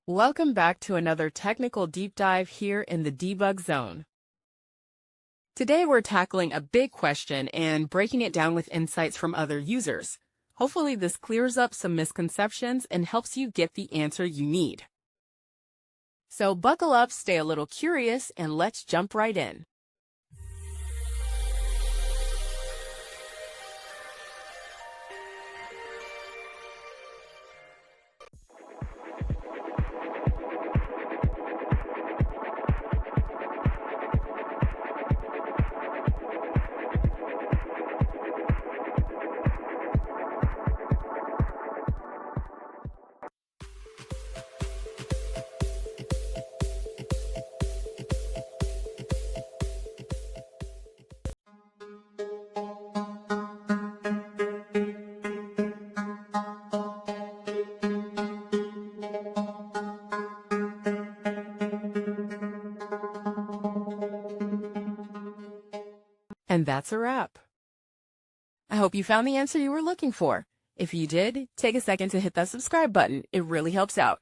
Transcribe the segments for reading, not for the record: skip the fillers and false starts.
Welcome back to another technical deep dive here in the debug zone. Today we're tackling a big question and breaking it down with insights from other users. Hopefully this clears up some misconceptions and helps you get the answer you need. So buckle up, stay a little curious, and let's jump right in. And that's a wrap. I hope you found the answer you were looking for. If you did, take a second to hit that subscribe button. It really helps out.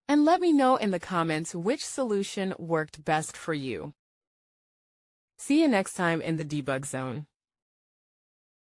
And let me know in the comments which solution worked best for you. See you next time in the debug zone.